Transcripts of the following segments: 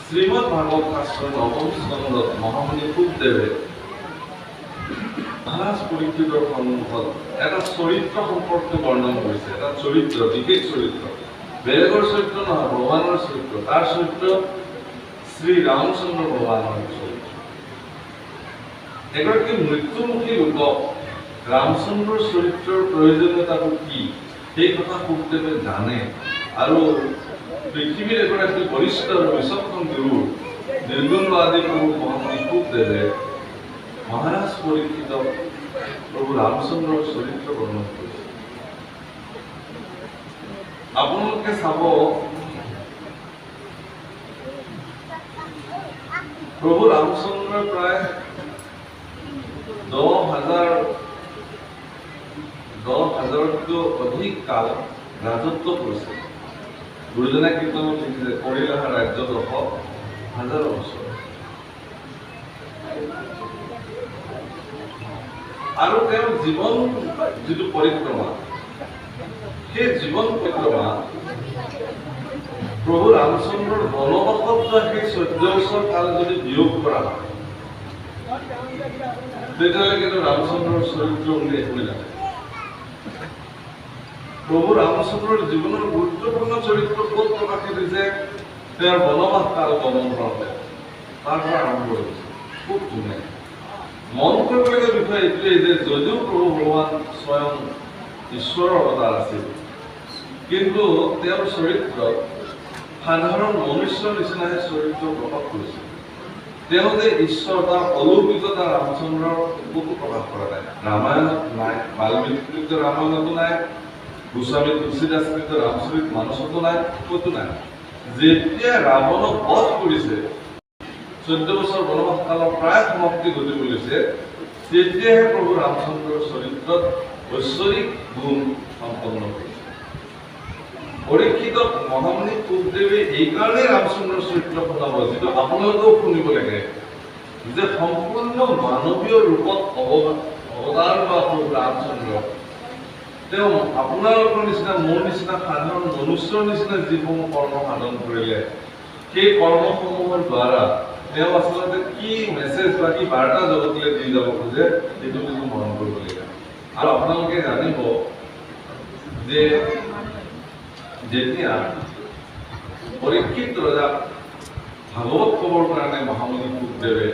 শ্ৰীমদ ভাগবত শাস্ত্ৰ নবম স্কন্ধত মহামুনি শুকদেৱে মহাৰাজ পৰীক্ষিতৰ সন্মুখত এটা চৰিত্ৰ সম্পৰ্কে বৰ্ণন কৰিছে, এটা চৰিত্ৰ, বিশেষ চৰিত্ৰ, বেলেগৰ চৰিত্ৰ নহয়, ভগৱানৰ চৰিত্ৰ। তাৰ চৰিত্ৰ শ্ৰী ৰামচন্দ্ৰ ভগৱানৰ চৰিত্ৰ। এগৰাকী মৃত্যুমুখী লোকক ৰামচন্দ্ৰৰ চৰিত্ৰৰ প্ৰয়োজনীয়তাটো কি সেই কথা শুকদেৱে জানে, আৰু পৃথিৱীৰ এগৰাকী বৰিষ্ঠ আৰু বিচক্ষণ গুৰু নিৰ্গুণবাদী প্ৰভু মহামুনি শুকদেৱে মহাৰাজ পৰীক্ষিতক প্ৰভু ৰামচন্দ্ৰৰ চৰিত্ৰ বৰ্ণন কৰিছে। আপোনালোকে চাব, প্ৰভু ৰামচন্দ্ৰই প্ৰায় 10,000তকৈ অধিক কাল ৰাজত্ব কৰিছে। গুৰুজনাই কীৰ্তনত লিখিছে, কৰিলে ৰাজ্য 10,000 বছৰ। আৰু তেওঁৰ জীৱন যিটো পৰিক্ৰমা, সেই জীৱন পৰিক্ৰমা প্ৰভু ৰামচন্দ্ৰৰ বনবাসত যোৱা সেই 14 বছৰ কাল যদি বিয়োগ কৰা হয়, তেতিয়াহ'লে কিন্তু ৰামচন্দ্ৰৰ চৰিত্ৰ বুলি একো নাথাকে। প্ৰভু ৰামচন্দ্ৰৰ জীৱনৰ গুৰুত্বপূৰ্ণ চৰিত্ৰ ক'ত প্ৰকাশিত হৈছে? তেওঁৰ বনবাস কাল গমন কৰোঁতে তাৰ পৰা আৰম্ভ হৈছে। খুব ধুনীয়া মন কৰিবলগীয়া বিষয় এইটোৱেই যে যদিও প্ৰভু ভগৱান স্বয়ং ঈশ্বৰৰ অৱতাৰ আছিল, কিন্তু তেওঁৰ চৰিত্ৰত সাধাৰণ মনুষ্যৰ নিচিনাহে চৰিত্ৰ প্ৰকাশ কৰিছিল। তেওঁ যে ঈশ্বৰ, তাৰ অলৌকিকতা ৰামচন্দ্ৰৰ ক'তো প্ৰকাশ কৰা নাই। ৰামায়ণত নাই, বাল্মীকিকৃত ৰামায়ণতো নাই, গোস্বামী তুলসীদাসকৃত ৰামচৰিত মানসতো নাই, ক'তো নাই। যেতিয়া ৰাৱণক বধ কৰিছে, 14 বছৰ বনবাস কালৰ প্ৰায় সমাপ্তি ঘটিব লৈছে, তেতিয়াহে প্ৰভু ৰামচন্দ্ৰৰ চৰিত্ৰত ঐশ্বৰিক গুণ সম্পন্ন কৰিছে। পৰীক্ষিতক মহামুনি শুকদেৱে এইকাৰণেই ৰামচন্দ্ৰৰ চৰিত্ৰ শুনাব, যিটো আপোনালোকেও শুনিব লাগে, যে সম্পূৰ্ণ মানৱীয় ৰূপত অৱতাৰ হোৱা প্ৰভু ৰামচন্দ্ৰ তেওঁ আপোনালোকৰ নিচিনা, মোৰ নিচিনা সাধাৰণ মনুষ্যৰ নিচিনা যিসমূহ কৰ্ম সাধন কৰিলে, সেই কৰ্মসমূহৰ দ্বাৰা তেওঁ আচলতে কি মেছেজ বা কি বাৰ্তা জগতলৈ দি যাব খোজে, সেইটো কিন্তু মৰম কৰিবলগীয়া। আৰু আপোনালোকে জানিব যে যেতিয়া পৰীক্ষিত ৰজাক ভাগৱত ক'বৰ কাৰণে মহামুনি শুকদেৱে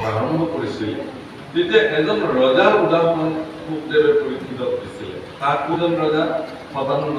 আৰম্ভ কৰিছিল, তেতিয়া এজন ৰজাৰ উদাহৰণ শুকদেৱে পৰীক্ষিতক দিছিলে। তাক কোনজন ৰজা? সদানন্দ।